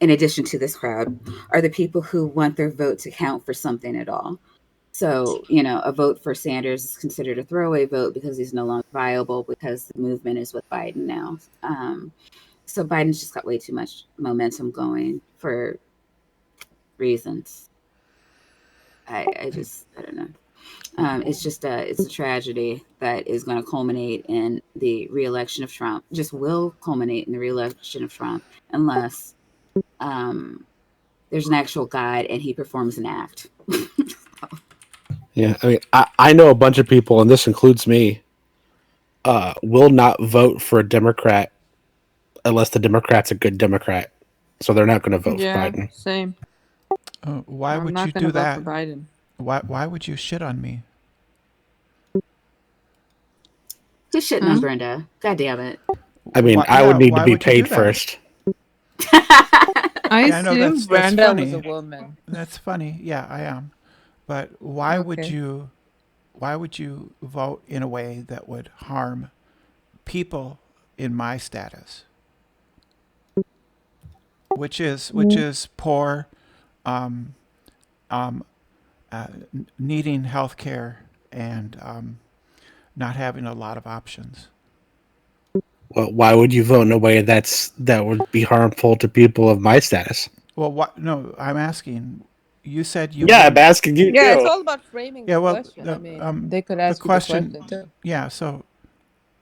in addition to this crowd, are the people who want their vote to count for something at all. So, a vote for Sanders is considered a throwaway vote because he's no longer viable because the movement is with Biden now. So Biden's just got way too much momentum going for reasons. I don't know. It's a tragedy that is going to culminate in the reelection of Trump. Just will culminate in the reelection of Trump unless there's an actual God and he performs an act. Yeah, I mean, I know a bunch of people, and this includes me, will not vote for a Democrat unless the Democrat's a good Democrat. So they're not going to vote for Biden. Same. Why I'm would not you gonna do vote that? for Biden. Why would you shit on me? Who's shitting on Brenda? God damn it. I mean, I would need to be paid first. I know assume that's Brenda funny. was a woman. That's funny. Yeah, I am. But why would you vote in a way that would harm people in my status? Which is poor, needing health care and not having a lot of options. Well, why would you vote in a way that would be harmful to people of my status? Well, what? No, I'm asking. You said you. Yeah, I'm asking you too. Yeah, it's all about framing Yeah, the well, question. I mean, they could the ask you the question too. Yeah, so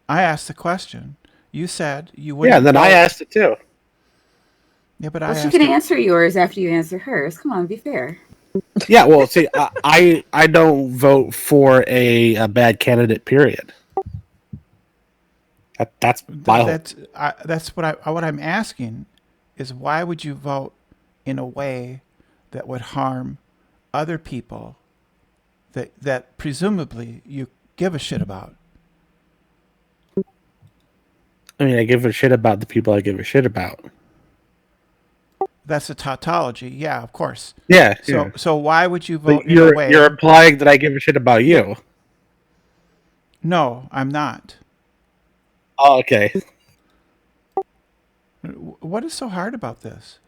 I asked the question. You said you wouldn't. Yeah, then I asked it too. Yeah, but she can answer yours after you answer hers. Come on, be fair. Yeah, well, see, I don't vote for a bad candidate. Period. That's my that's what I'm asking is why would you vote in a way that would harm other people that presumably you give a shit about? I mean, I give a shit about the people I give a shit about. That's a tautology. Yeah, of course. Yeah. So why would you vote in a way? You're implying that I give a shit about you. No, I'm not. Oh, okay. What is so hard about this?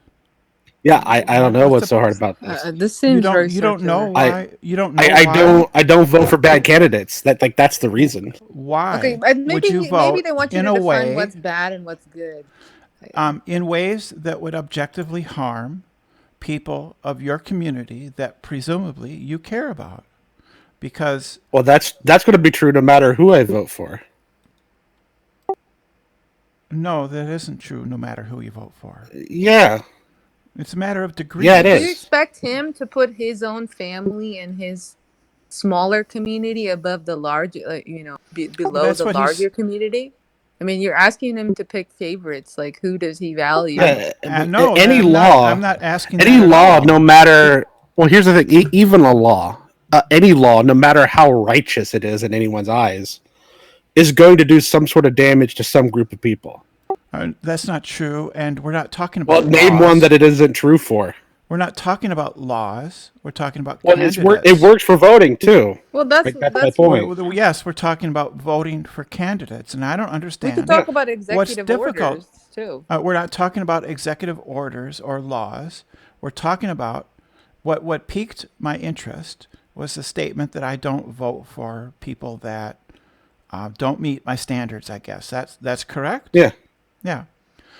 Yeah, I don't know what's so hard about this. This seems very you don't know circular. why you don't know I don't vote for bad candidates. That's the reason. Why? Okay, would you vote maybe they want you in to a define way, what's bad and what's good. In ways that would objectively harm people of your community that presumably you care about, because that's going to be true no matter who I vote for. No, that isn't true. No matter who you vote for. Yeah. It's a matter of degree. Yeah, it is. Do you expect him to put his own family and his smaller community above the large, below the larger community? I mean, you're asking him to pick favorites. Like, who does he value? No, any law. I'm not asking. Any law, no matter. Well, here's the thing. Even a law, any law, no matter how righteous it is in anyone's eyes, is going to do some sort of damage to some group of people. That's not true, and we're not talking about. Well, name one that it isn't true for. We're not talking about laws. We're talking about candidates. Candidates. It works for voting too. Well, that's my point. Yes, we're talking about voting for candidates, and I don't understand. We could talk about executive orders too. We're not talking about executive orders or laws. We're talking about what piqued my interest was the statement that I don't vote for people that don't meet my standards. I guess that's correct. Yeah. Yeah.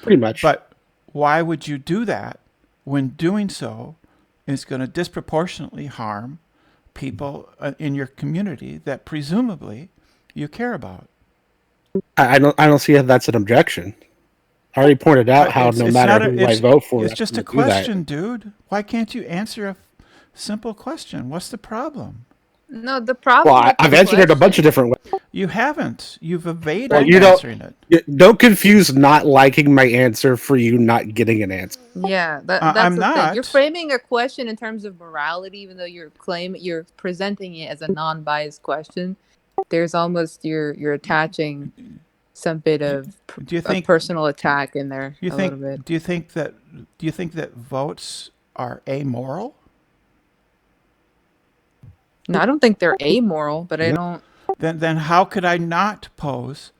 Pretty much. But why would you do that when doing so is going to disproportionately harm people in your community that presumably you care about? I don't see how that's an objection. I already pointed out how no matter who I vote for, it's just a question, dude. Why can't you answer a simple question? What's the problem? No, the problem. Well, I've answered it a bunch of different ways. You haven't. You've evaded answering it. Don't confuse not liking my answer for you not getting an answer. Yeah, that's I'm the not. thing. You're framing a question in terms of morality, even though you're presenting it as a non-biased question. There's almost you're attaching some bit of a personal attack in there a little bit. Do you think that votes are amoral? No, I don't think they're amoral, but I don't. Then how could I not pose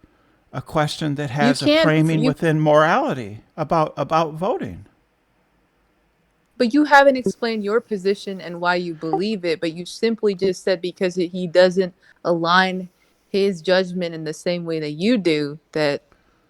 a question that has a framing within morality about voting? But you haven't explained your position and why you believe it, but you simply just said because he doesn't align his judgment in the same way that you do, that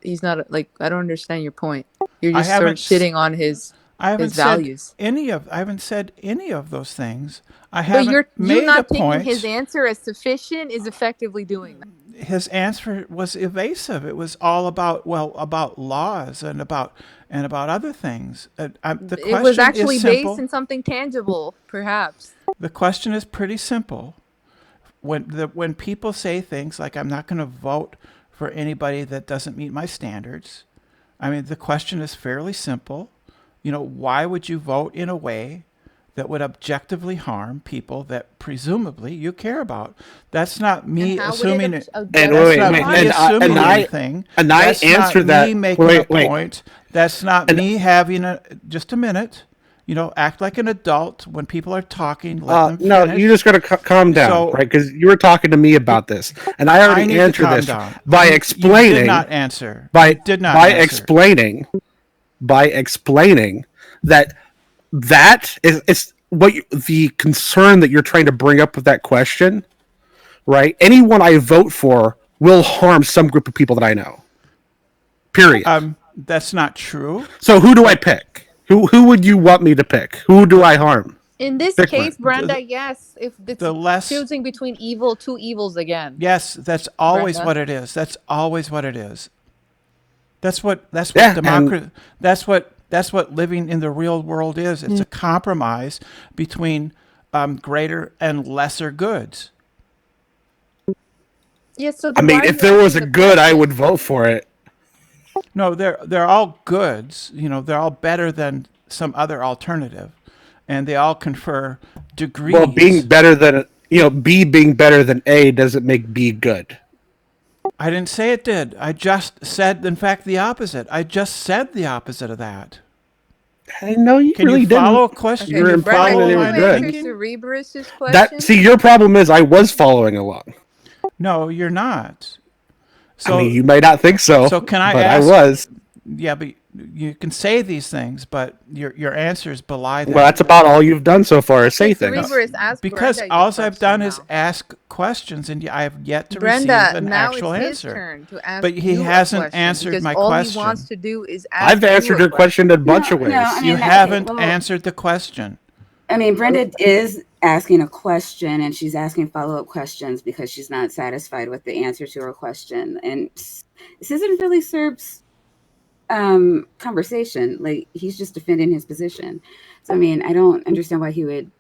he's not like, I don't understand your point. You're I just sort of haven't shitting on his values. I haven't said any of those things. I But haven't you made a not taking his point. answer as sufficient is effectively doing that. His answer was evasive. It was all about laws and about other things. The It was question actually is based simple. in something tangible, perhaps. The question is pretty simple. When people say things like, "I'm not going to vote for anybody that doesn't meet my standards," I mean, the question is fairly simple. Why would you vote in a way that would objectively harm people that presumably you care about? That's not me assuming it. And That's wait, not wait, me assuming I anything. and I That's answered not that. me making Wait, a point. That's not me having just a minute. Act like an adult when people are talking. Let them no, finish. you just got to calm down, right? Because you were talking to me about this, and I already need to answered calm this down. by You explaining. did not answer. By You did not by answer. explaining that is what the concern that you're trying to bring up with that question, right? Anyone I vote for will harm some group of people that I know. Period. That's not true. So who do I pick? Who would you want me to pick? Who do I harm? In this Pick case, one. Brenda, yes, if it's choosing between two evils again. Yes, that's always Brenda. what it is. That's always what it is. That's what Yeah, democracy. That's what living in the real world is. It's a compromise between greater and lesser goods. Yeah, so I mean, if there was a good, I would vote for it. No, they're all goods. They're all better than some other alternative, and they all confer degrees. Well, being better than B being better than A doesn't make B good. I didn't say it did. I just said, in fact, the opposite. I just said the opposite of that. I know you Can really you didn't. follow a question? You're implying that they were good. Cerebrus's question? See, your problem is I was following along. No, you're not. So, I mean, you may not think so. So can I but ask? I was. Yeah, but you can say these things, but your answers belie that. Well, that's about all you've done so far is say things. Because all I've done is ask questions, and I have yet to receive an actual answer. Turn to ask but he hasn't answered my all question. All he wants to do is ask. I've answered your question in a bunch of ways. No, I mean, you haven't answered the question. I mean, Brenda is asking a question, and she's asking follow-up questions because she's not satisfied with the answer to her question. And this isn't really Serb's conversation. Like, he's just defending his position. So, I mean, I don't understand why he would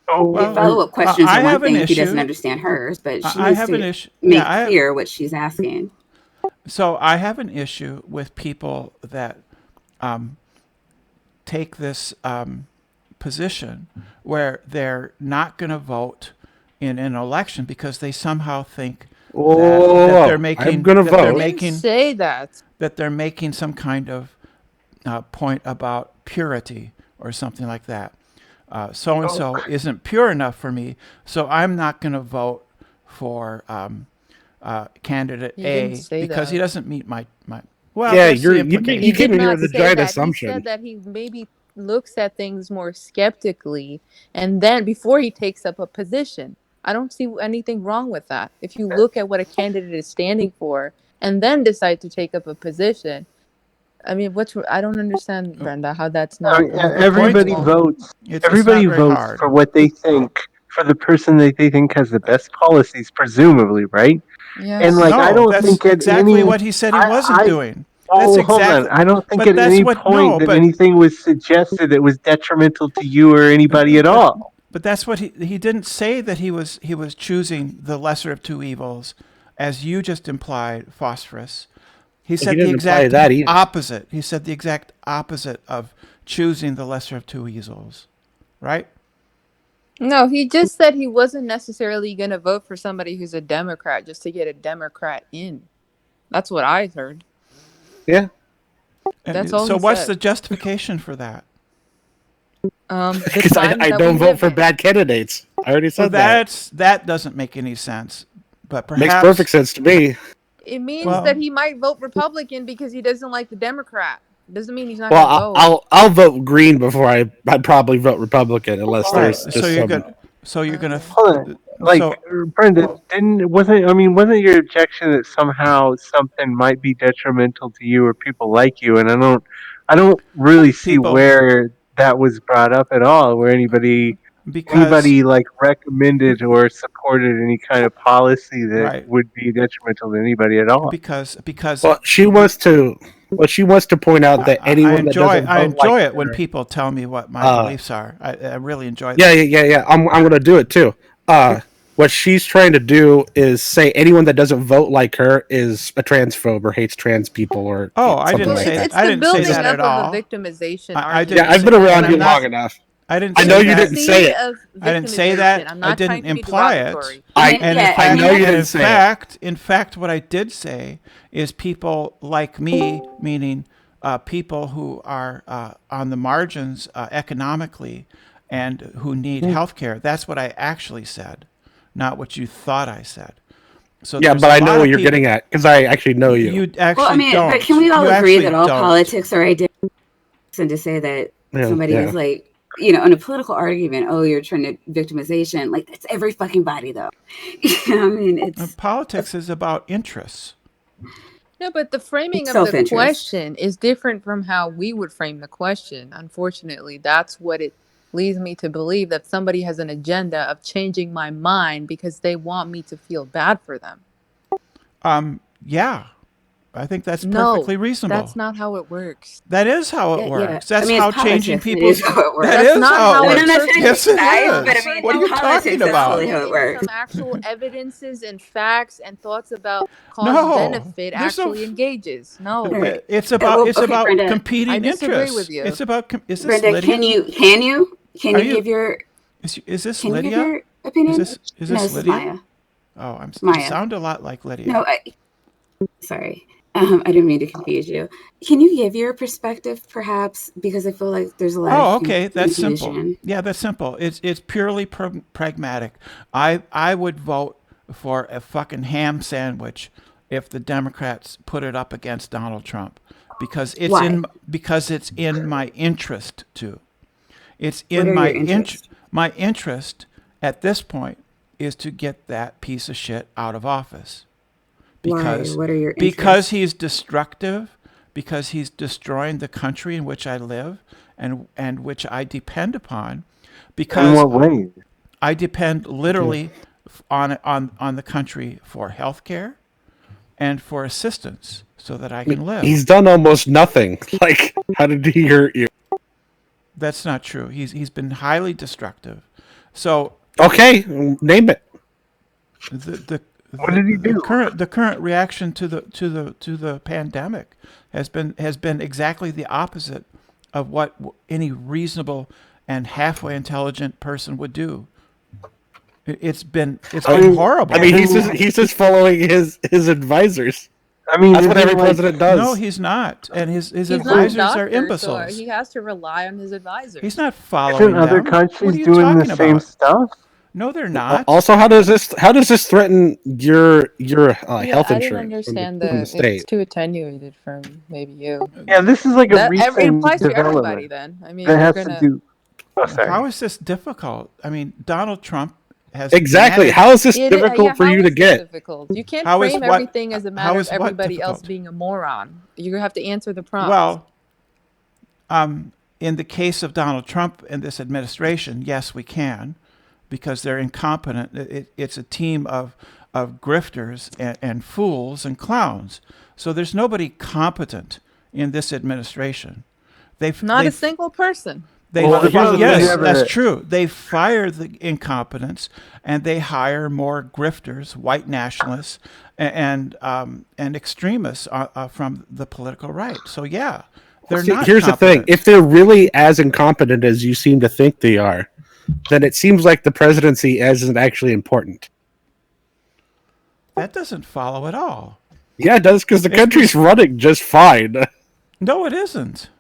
follow-up questions are one thing if he doesn't understand hers, but she needs to make clear what she's asking. So I have an issue with people that take this position where they're not going to vote in an election because they somehow think that they're making. I'm going to vote. Say that they're making some kind of point about purity or something like that. So and so isn't pure enough for me, so I'm not going to vote for candidate A because he doesn't meet my. Well, yeah, you gave me the giant assumption. He said that he maybe looks at things more skeptically, and then before he takes up a position. I don't see anything wrong with that. If you look at what a candidate is standing for and then decide to take up a position, I mean, I don't understand, Brenda, how that's not. Everybody votes. Everybody votes for what they think, for the person that they think has the best policies, presumably, right? Yeah. And I don't think that's exactly what he said he wasn't doing. Hold on. I don't think at any point that anything was suggested that was detrimental to you or anybody at all. But that's what he didn't say, that he was choosing the lesser of two evils, as you just implied, Phosphorus. He said the exact opposite. He said the exact opposite of choosing the lesser of two evils, right? No, he just said he wasn't necessarily going to vote for somebody who's a Democrat just to get a Democrat in. That's what I heard. Yeah. That's all. So what's the justification for that? Because I don't vote for bad candidates. I already said that. That doesn't make any sense. But perhaps makes perfect sense to me. It means that he might vote Republican because he doesn't like the Democrat. Doesn't mean he's not going to vote. I'll vote green before I'd probably vote Republican unless there's just so you're gonna Brenda, wasn't your objection that somehow something might be detrimental to you or people like you? And I don't really see where that was brought up at all, where anybody like recommended or supported any kind of policy that would be detrimental to anybody at all. Because she wants to point out that anyone I enjoy it when people tell me what my beliefs are. I really enjoy that. Yeah. I'm going to do it too. What she's trying to do is say anyone that doesn't vote like her is a transphobe or hates trans people or I didn't say that. I didn't say that at all. It's the building up of a victimization. I've been around you long enough. I didn't. I know you didn't say it. I didn't say that. I didn't imply it. I know you didn't say it. In fact, what I did say is people like me, meaning people who are on the margins economically and who need health care. That's what I actually said, not what you thought I said. So but I know what you're getting at because I actually know you. You actually don't. But can we all agree that all politics are identical? And to say that somebody is like, in a political argument, you're trying to victimization, like that's every fucking body though. It's politics is about interests. No, but the framing of the question is different from how we would frame the question. Unfortunately, that's what it leads me to believe, that somebody has an agenda of changing my mind because they want me to feel bad for them. Yeah. I think that's perfectly reasonable. That's not how it works. That is how it works. That's how changing people. That is how it works. Yes, it is. What are you talking about? Some actual evidences and facts and thoughts about cause benefit actually engages. No, it's about competing interests. I disagree with you. It's about. Is this Brenda, Lydia? Can you give your? Is this can Lydia? You give your opinion? Is this Lydia? Maya. Oh, Maya. You sound a lot like Lydia. No, sorry. I didn't mean to confuse you. Can you give your perspective, perhaps? Because I feel like there's a lot of okay. That's confusion. Simple. Yeah, that's simple. It's purely pragmatic. I would vote for a fucking ham sandwich if the Democrats put it up against Donald Trump, because it's in my interest to. It's in my interest. My interest at this point is to get that piece of shit out of office. Because, Why? What are your interests? Because he's destructive, because he's destroying the country in which I live and which I depend upon. Because in what way? I depend literally on the country for health care and for assistance so that I can live. He's done almost nothing. Like, how did he hurt you? That's not true. He's been highly destructive. So okay, name it. What did he do? The current reaction to the pandemic has been exactly the opposite of what any reasonable and halfway intelligent person would do. It's been horrible. I mean, he's just following his advisors. I mean, that's what every president does. No, he's not, and his advisors are imbeciles. So he has to rely on his advisors. He's not following them. Other countries doing the same stuff? No, they're not. Also, how does this threaten your health insurance? I didn't understand from the state? It's too attenuated from maybe you. Yeah, this is like a recent it applies to development. everybody. Then I mean, that has to do. How is this difficult? I mean, Donald Trump has exactly. How is this difficult for you to get? Difficult? You can't frame everything as a matter of everybody else being a moron. You have to answer the prompt. Well, in the case of Donald Trump and this administration, yes, we can. Because they're incompetent. It's a team of grifters and fools and clowns. So there's nobody competent in this administration. Not a single person. Yes, that's true. They fire the incompetents and they hire more grifters, white nationalists, and extremists from the political right. So yeah, they're not. Here's the thing: if they're really as incompetent as you seem to think they are, then it seems like the presidency isn't actually important. That doesn't follow at all. Yeah, it does, because the country's running just fine. No, it isn't.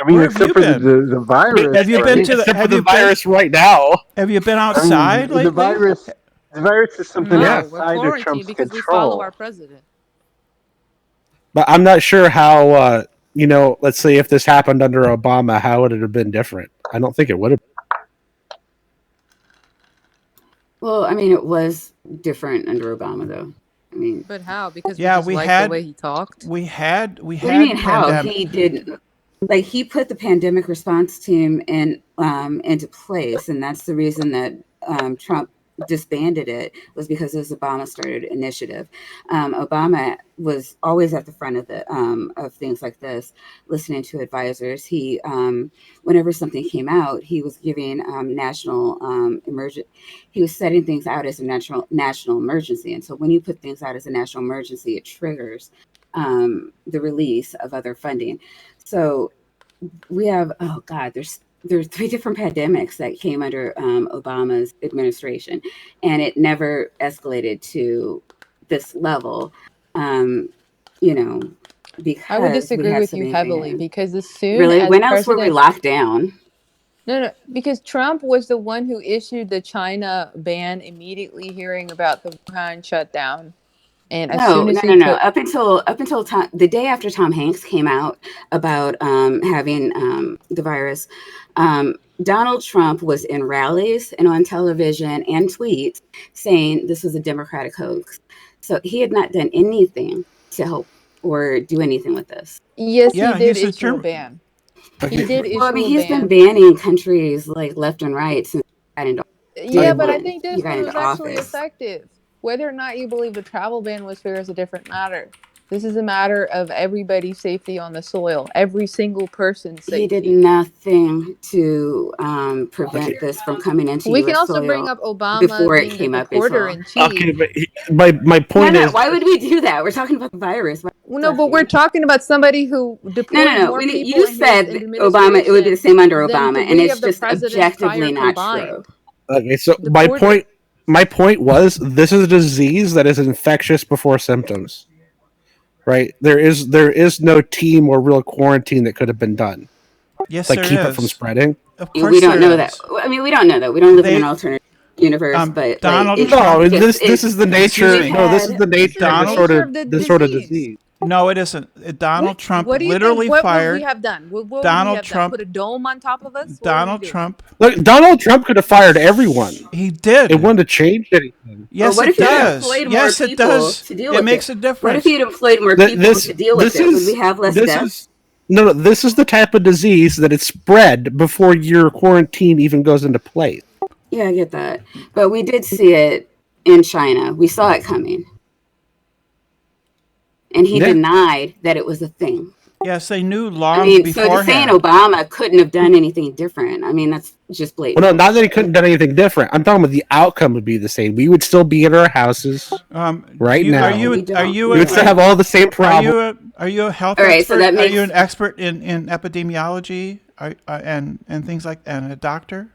I mean, except for the virus. Have you been to the virus right now? Have you been outside lately? The virus is something outside of Trump's because control. We follow our president. But I'm not sure how let's say if this happened under Obama, how would it have been different? I don't think it would have. Well, I mean, it was different under Obama, though. I mean, But how? Because Yeah, we we just liked had- the way he talked. We had what do you mean how? pandemic. He did, like, he put the pandemic response team into place, and that's the reason that Trump disbanded it, was because it was Obama started initiative. Obama was always at the front of things like this, listening to advisors. He whenever something came out, he was giving national he was setting things out as a national emergency. And so when you put things out as a national emergency, it triggers the release of other funding. So we have, there's 3 different pandemics that came under Obama's administration, and it never escalated to this level, because I would we disagree had with so you many heavily things. because as soon Really, as when else were we President locked down? No, because Trump was the one who issued the China ban immediately hearing about the Wuhan shutdown. And as soon as he No. Up until the day after Tom Hanks came out about having the virus, Donald Trump was in rallies and on television and tweets saying this was a Democratic hoax. So he had not done anything to help or do anything with this. Yes, Yeah, he did he's a issue a German- ban. Okay. He did issue Well, I mean, a he's ban. been banning countries like left and right since he got into Yeah, but I when think he this got one into was actually office. effective. Whether or not you believe the travel ban was fair is a different matter. This is a matter of everybody's safety on the soil, every single person's He did safety. nothing to prevent this from coming into We U.S. can also soil bring up Obama before it being came the up as reporter well. in chief. Okay, but my point is, Why would we do that? We're talking about the virus. No, but we're talking about somebody who deployed No. more people You in said his Obama, it would be the same under administration Obama, than and 3 it's of the just presidents objectively prior not combined. true. okay, so Deported- my point was, this is a disease that is infectious before symptoms, right? There is no team or real quarantine that could have been done, Yes, like there keep is. it from spreading. Of course We don't there know that. is. I mean, we don't know that. We don't live in They- an alternate universe, but Donald like, No, just- this is the nature. Excuse me. No, this is the nature of Donald- this sort of disease. No, it isn't. Donald Trump What do you literally think? What fired would we have done? What would Donald we have Trump- done? Put a dome on top of us? What would we Donald do? Trump. Look, Donald Trump could have fired everyone. He did. It wouldn't have changed anything. Yes, what it if he had does. employed more Yes, it people does. to deal It with makes it? a What difference. if he'd employed more Th- people this- to deal with this it? Would is- we have less this deaths? is- No, this is the type of disease that it's spread before your quarantine even goes into place. Yeah, I get that. But we did see it in China. We saw it coming. And he Yeah. denied that it was a thing. Yes, they knew long I mean, so to saying beforehand. Obama couldn't have done anything different, I mean, that's just blatant. Well, no, not that he couldn't have done anything different. I'm talking about the outcome would be the same. We would still be in our houses. Right now. Are you? We Are don't. you? We would still have all the same Are problems. you a health All right, expert? so that Are makes- you an expert in epidemiology and things like and a doctor?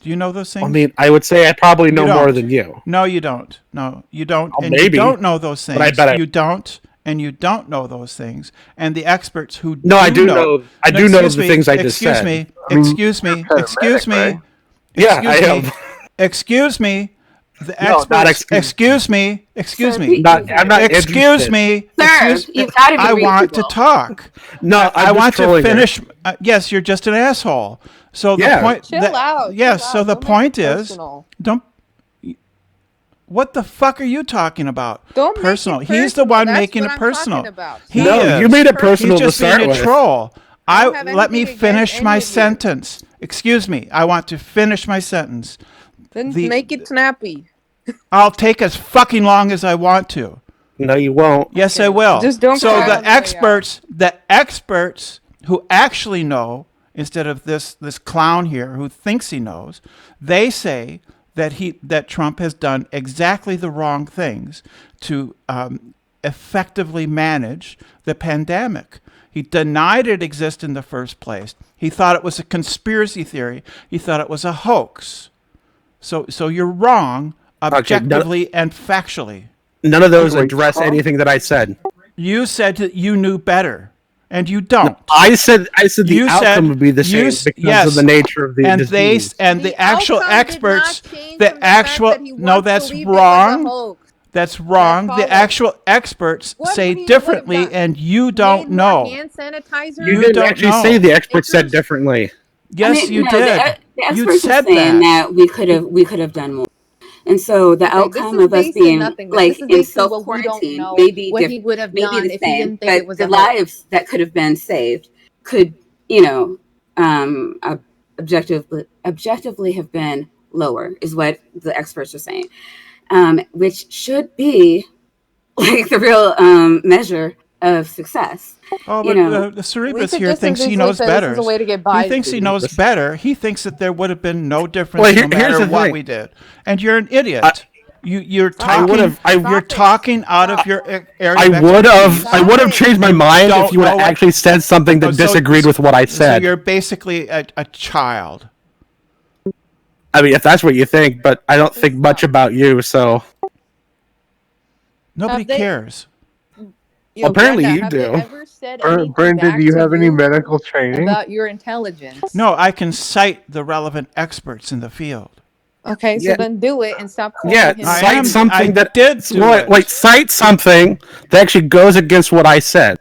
Do you know those things? I mean, I would say I probably know You more don't. than you. No, you don't. No, you don't. Oh, And maybe, you don't know those things. but I bet I- You don't, and you don't know those things. And the experts who No, I do know. know. I No, do know excuse the me, things I just excuse said. me. I mean, Excuse me. you're a Excuse paramedic, me. right? Yeah, I Excuse me. am. Excuse me. The No, experts. not excuse me. Excuse me. Excuse Sir, me. please. I'm not Excuse interested. me. Sir, Excuse- you've gotta be I want to reasonable. talk. No, I I'm want just to trolling her. finish. Yes, you're just an asshole. So the Yeah. point. Chill that- out. Yes. chill So out. the Don't make point it is, personal. don't. What the fuck are you talking about? Don't make it personal. He's the personal. one That's making what it I'm personal. talking about. He No, is. you made it personal He's to just start being a with. troll. I don't have Let me anything finish against my any of you. sentence. Excuse me. I want to finish my sentence. Then The- make it snappy. I'll take as fucking long as I want to. No, you won't. Yes, Okay. I will. Just don't So cry on the the way experts who actually know, instead of this clown here who thinks he knows, they say that Trump has done exactly the wrong things to effectively manage the pandemic. He denied it existed in the first place. He thought it was a conspiracy theory. He thought it was a hoax. So you're wrong objectively and factually. None of those Wait, address Tom? anything that I said. You said that you knew better, and you don't. I said the You said- outcome would be the same you because yes. of the nature of the and disease. the actual outcome did experts, not change the from fact actual that he no, once that's believed it was a wrong. hoax. That's wrong. The actual experts say differently, and you don't know. Hand sanitizer. You didn't actually say the experts said differently. Yes, you did. The You experts said are saying that. that we could have done more. And so the outcome of us being like in self quarantine, maybe what he would have done the if same, he didn't think it was the lives that could have been saved could, objectively have been lower, is what the experts are saying, which should be like the real measure of success. Oh, but the Cerebus here thinks he knows better. This is a way to get by. He thinks he knows better. He thinks that there would have been no difference no matter what we did. And you're an idiot. You're talking. You're talking out of your area. I would have changed my mind if you would have actually said something that disagreed with what I said. So you're basically a child. I mean, if that's what you think, but I don't think much about you, so nobody cares. Well, apparently you do. Brenda, do you have any medical training about your intelligence? No, I can cite the relevant experts in the field. Okay, so then do it and stop calling him. Cite something that did. Cite something that actually goes against what I said.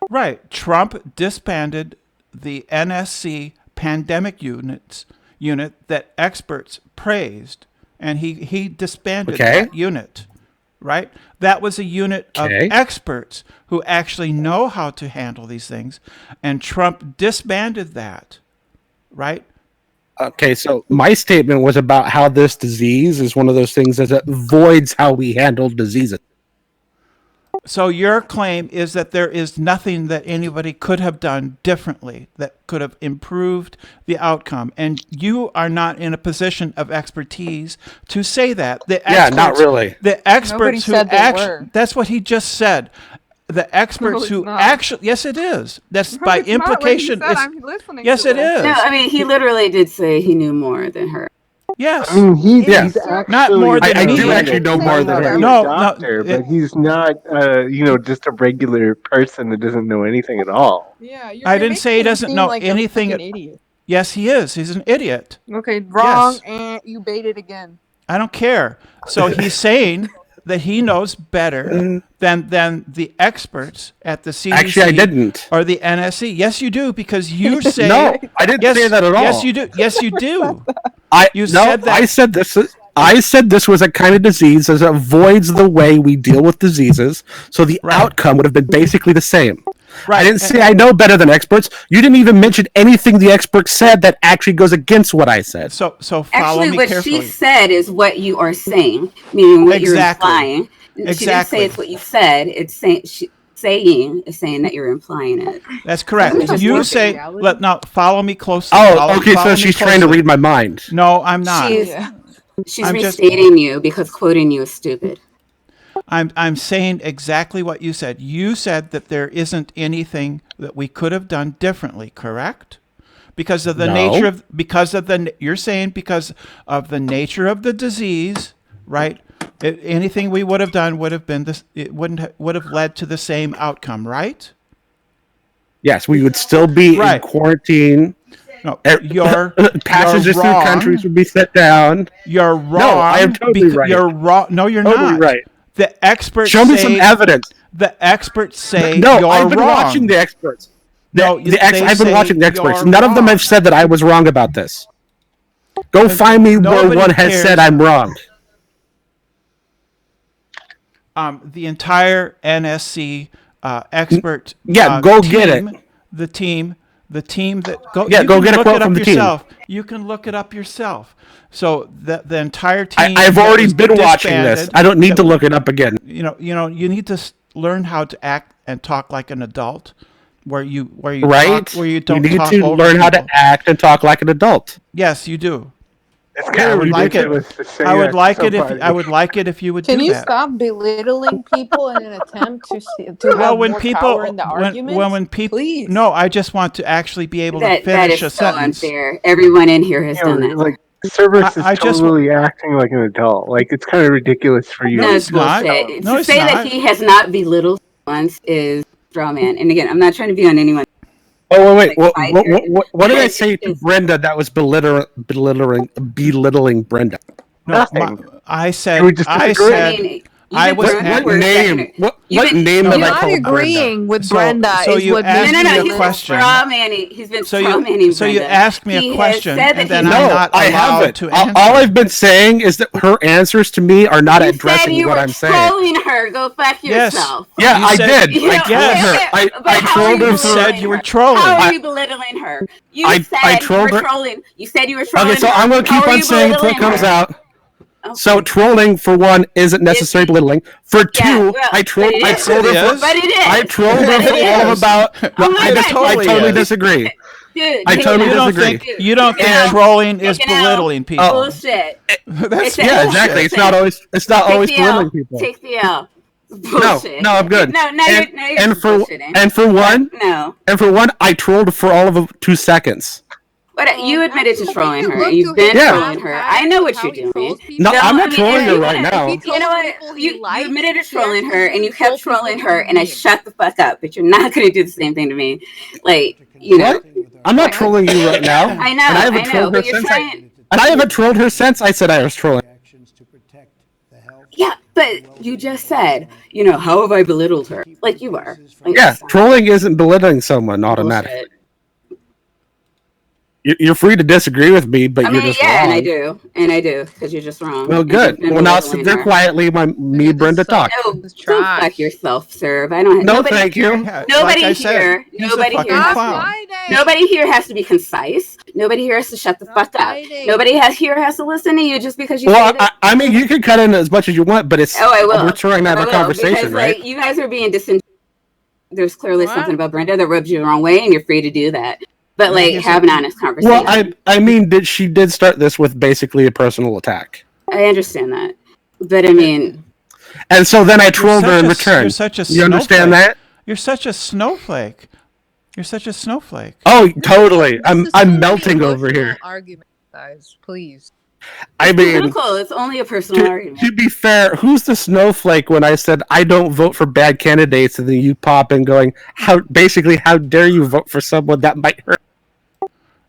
Right. Trump disbanded the NSC pandemic unit that experts praised, and he disbanded that unit. Right? That was a unit of experts who actually know how to handle these things, and Trump disbanded that. Right? Okay, so my statement was about how this disease is one of those things that avoids how we handle diseases. So your claim is that there is nothing that anybody could have done differently that could have improved the outcome, and you are not in a position of expertise to say that. Not really. The experts who actually, that's what he just said. The experts yes, it is. That's by implication. Yes, it is. No, I mean, he literally did say he knew more than her. Yes. I mean, he's actually, not more than I do actually know more than her. No, doctor, but he's not, just a regular person that doesn't know anything at all. Yeah, I didn't say he doesn't know anything. An idiot. Yes, he is. He's an idiot. Okay, wrong, yes. And you baited again. I don't care. So he's saying that he knows better than the experts at the CDC. Actually, I didn't. Or the NSC. Yes, you do, because you say... No, I didn't say that at all. Yes, you do. Yes, you do. Said that. I said this was a kind of disease that avoids the way we deal with diseases, so the outcome would have been basically the same. Right. I didn't say I know better than experts. You didn't even mention anything the experts said that actually goes against what I said. So follow actually, me what carefully. she said is what you are saying, meaning what you're implying. Exactly. She didn't say it's what you said. It's saying that you're implying it. That's correct. You say, now follow me closely. So she's trying to read my mind. No, I'm not. She's restating you because quoting you is stupid. I'm saying exactly what you said. You said that there isn't anything that we could have done differently, correct? Because of the nature of you're saying because of the nature of the disease, right? Anything we would have done would have been this. It would have led to the same outcome, right? Yes, we would still be in quarantine. No, passages through countries would be set down. You're wrong. No, I am totally right. You're wrong. No, you're totally not. Right. The experts show me some evidence. The experts say I've been watching the experts. I've been watching the experts. None of them have said that I was wrong about this. Go find me where one has said I'm wrong. The entire NSC expert. Go get it. The team that go. Yeah, go get a quote from the team. You can look it up yourself. So the entire team. I've already been watching this. I don't need to look it up again. You need to learn how to act and talk like an adult, where you don't you need to over learn people. how to act and talk like an adult. Yes, you do. It's kind of ridiculous to say. I would like it if you would do that. Can you stop belittling people in an attempt to have more power in the argument? When people, please. No, I just want to actually be able to finish a sentence. That is so unfair. Everyone in here has done that. Like Cerberus is totally acting like an adult. Like it's kind of ridiculous for you. No, it's bullshit. No, to say that he has not belittled once is straw man. And again, I'm not trying to be on anyone. Oh wait! What did I say to Brenda that was belittling Brenda? Nothing. I said. You were just I disagreeing. said. I was. What name? What name You have I not called agreeing with So- Brenda so is you what asked makes me you a He's question. been straw manning. He's been So straw you, manning. so you Brenda. asked me He a has question, said that and then he's I'm No, not I allowed haven't. to All answer. I've been saying is that her answers to me are not You said addressing you what were I'm saying. trolling her. Go fuck Yes. yourself. Yeah, You I said- did. You I know, trolled Yes. her. but I how trolled are her you for. You said belittling you were her? trolling. How are you belittling her? You I said you trolled were her. trolling. You said you were trolling Okay, so her. I'm going to How keep are on you saying until it belittling comes her? out. Okay. So trolling, for one, isn't necessarily belittling. For two, Yeah, well, I trolled. but it I is. trolled her. It For, is. But it is. I trolled her But for it all of is. about. Oh my I, God, totally totally is. disagree. Dude, I take totally it out. disagree. Dude, You don't take it think out. trolling is Take it out. belittling people? Bullshit. That's It's a- Yeah, bullshit. exactly. It's not always. It's not Take always the L. belittling people. Take the L. No, Bullshit. no, I'm good. No, now and, you're and for bullshitting. and for one, No. I trolled for all of 2 seconds. But you admitted to trolling her. Look You've to his been Yeah. trolling her. I know what you're doing. No, I'm not trolling her you right know- now. You know what? People he You likes, admitted to he trolling actually her, and you troll kept people trolling for her, and I memes. shut the fuck up. But you're not going to do the same thing to me. Like, you know. What? I'm not trolling you right now. I know, And I haven't trolled her but you're since trying. And I haven't trolled her since I said I was trolling. Yeah, but you just said, how have I belittled her? Like you are. Like, Yeah, stop. trolling isn't belittling someone automatically. Bullshit. You're free to disagree with me, but I you're mean, just yeah, wrong. and I do, because you're just wrong. Well, And good. you've been Well, now belittling sit there her. quietly. Me, Brenda, talk. No, It's go trash. fuck yourself, sir. I don't. No, nobody thank you. Yeah, Nobody like I said, here. he's a Nobody fucking here has clown. Nobody here has to be concise. Nobody here has to shut the Stop fuck up. fighting. Nobody here has to listen to you just because you Well, say that. I mean, you can cut in as much as you want, but it's Oh, I will. we're trying to have I a will, conversation, because, right? Like, you guys are being disingenuous. There's clearly What? something about Brenda that rubs you the wrong way, and you're free to do that. But like, here's have an honest conversation. Well, I mean, she did start this with basically a personal attack, I understand that, but I mean, and so then I trolled her in You're return. such a You understand snowflake. that? You're such a snowflake. You're such a snowflake. Oh, totally. This I'm is so many melting over emotional here. Arguments, guys, please. I mean, political. It's only a personal argument. to be fair, who's the snowflake when I said I don't vote for bad candidates, and then you pop in going, how dare you vote for someone that might hurt?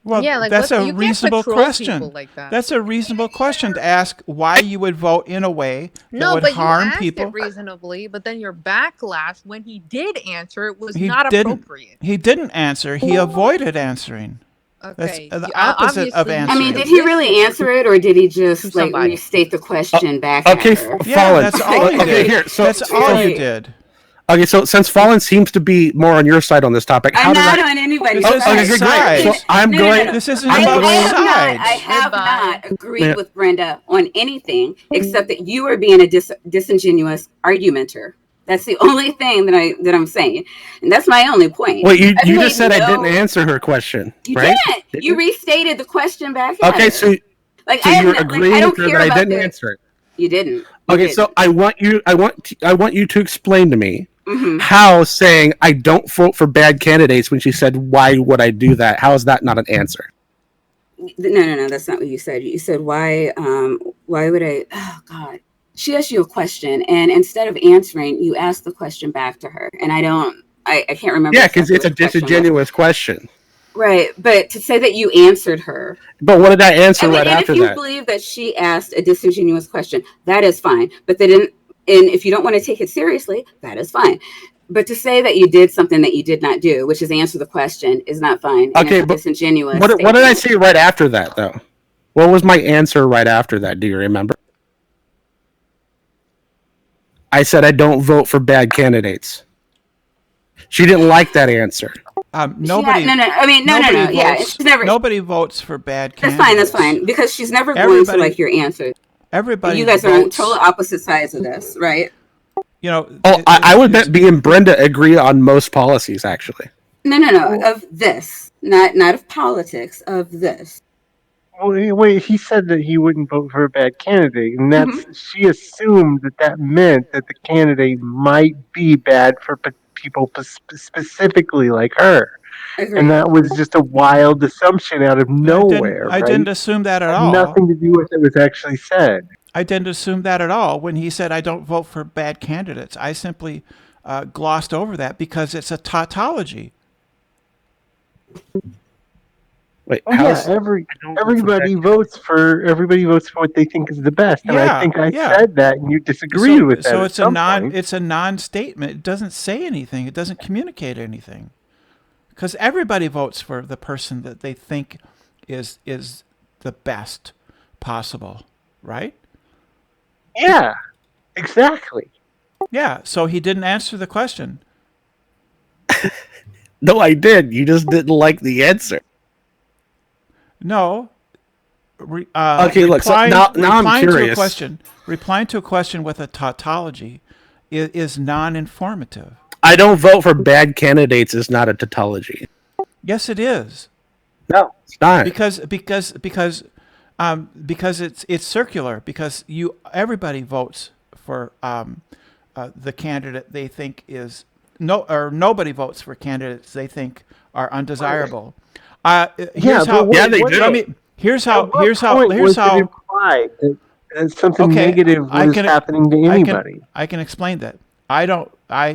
Well, Yeah, like, that's what- a you can't reasonable patrol question. people like that. That's a reasonable question to ask why you would vote in a way that No, would but harm you asked people. it reasonably, but then your backlash when he did answer it was He not didn't. appropriate. He didn't answer. He avoided answering. That's Okay, the you- opposite of obviously you I answering. mean, should did he listen really answer it, or did he just to like somebody. restate the question back Okay, at her? Yeah, Fallen. that's all you Okay, did. here, so- That's all you Right. did. Okay, so since Fallen seems to be more on your side on this topic, how I'm does not that? on anybody's This side. isn't great. So sides. I'm going. This isn't I about have not. sides. I have Goodbye. not agreed Yeah. with Brenda on anything except that you are being a disingenuous argumenter. That's the only thing that I'm saying, and that's my only point. Wait, you I've just made said I no- didn't answer her question, You right? didn't. Did You restated the question back. At Okay, her. so like so I have you're no, agreeing like, I don't with her care that I about didn't the- answer it. You didn't. You Okay, didn't. so I want you to explain to me Mhm. how saying I don't vote for bad candidates when she said why would I do that? How is that not an answer? No, that's not what you said. You said why would I? Oh God. She asked you a question, and instead of answering, you asked the question back to her. And I can't remember. Yeah, because exactly it's a what the question was. disingenuous question. Right, but to say that you answered her, But what did I answer I mean, right and after if you that? believe that she asked a disingenuous question, that is fine. But they didn't. And if you don't want to take it seriously, that is fine. But to say that you did something that you did not do, which is answer the question, is not fine. And Okay, it's a but disingenuous. What did I statement. say right after that, though? What was my answer right after that? Do you remember? I said I don't vote for bad candidates. She didn't like that answer. Nobody. No. I mean, no. nobody Yeah, votes- it's never. Nobody votes for bad That's candidates. fine, because she's never going Everybody- to like your answer. Everybody. You guys are on votes, total opposite sides of this, right? You know. Oh, I would bet me and Brenda agree on most policies, actually. No. Of this, not of politics. Of this. Wait, he said that he wouldn't vote for a bad candidate, and that's she assumed that meant that the candidate might be bad for people specifically like her, Agreed. and that was just a wild assumption out of nowhere. I didn't assume that at Had all. nothing to do with what was actually said. I didn't assume that at all when he said I don't vote for bad candidates. I simply glossed over that because it's a tautology. Wait, Oh yeah, everybody votes for what they think is the best, and I think I said that, and you disagreed with that. So it's point. It's a non-statement. It doesn't say anything. It doesn't communicate anything, because everybody votes for the person that they think is the best possible, right? Yeah, exactly. Yeah. So he didn't answer the question. No, I did. You just didn't like the answer. No. Okay, look. So now I'm curious. Replying to a question with a tautology is non-informative. I don't vote for bad candidates is not a tautology. Yes, it is. No, it's not. Because it's circular. Because everybody votes for the candidate they think is nobody votes for candidates they think are undesirable. They do. Here's how implied that something negative was happening to anybody. I can explain that. I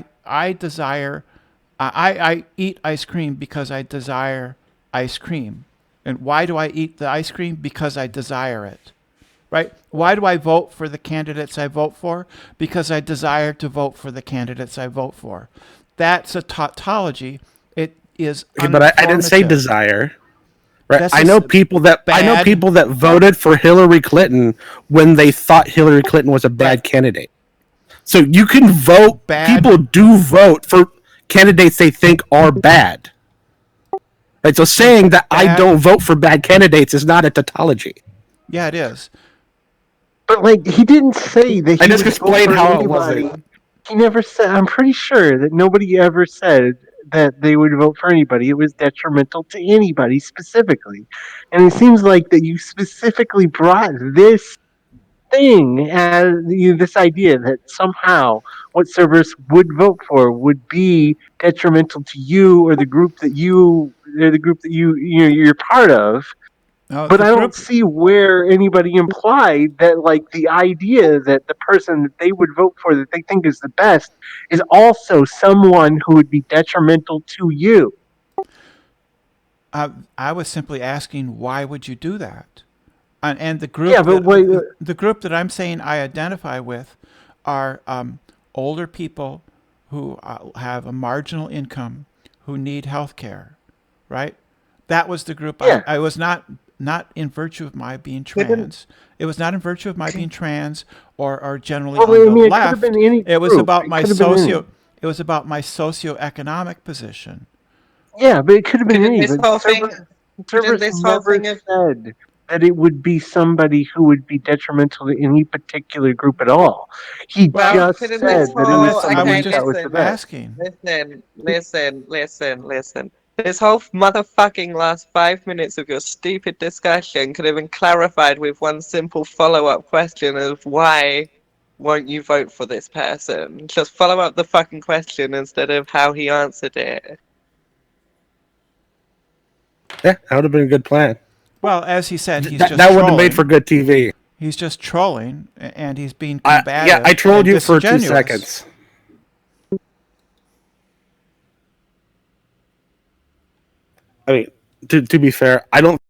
eat ice cream because I desire ice cream. And why do I eat the ice cream? Because I desire it. Right? Why do I vote for the candidates I vote for? Because I desire to vote for the candidates I vote for. That's a tautology. It is. Okay, but I didn't say desire. Right? I know people that voted for Hillary Clinton when they thought Hillary Clinton was a bad candidate. So you can vote. People do vote for candidates they think are bad. Right? So saying that I don't vote for bad candidates is not a tautology. Yeah, it is. But he didn't say that. I just explained how it wasn't. He never said. I'm pretty sure that nobody ever said that they would vote for anybody. It was detrimental to anybody specifically, and it seems like that you specifically brought this thing as this idea that somehow what Cerberus would vote for would be detrimental to you or the group that you're part of. But I don't see where anybody implied that, the idea that the person that they would vote for that they think is the best is also someone who would be detrimental to you. I was simply asking, why would you do that? And the group, the group that I'm saying I identify with are older people who have a marginal income who need health care, right? That was the group. I was not in virtue of my being trans. It was not in virtue of my being trans or generally on the left. It was about my It was about my socioeconomic position. Yeah, but it could have been any. Cerberus never said that it would be somebody who would be detrimental to any particular group at all. He just said that it was somebody that was the best. Listen. This whole motherfucking last 5 minutes of your stupid discussion could have been clarified with one simple follow-up question of why won't you vote for this person? Just follow up the fucking question instead of how he answered it. Yeah, that would have been a good plan. Well, as he said, he's that would have made for good TV. He's just trolling, and he's being combative. I trolled you for 2 seconds. I mean, to be fair, I don't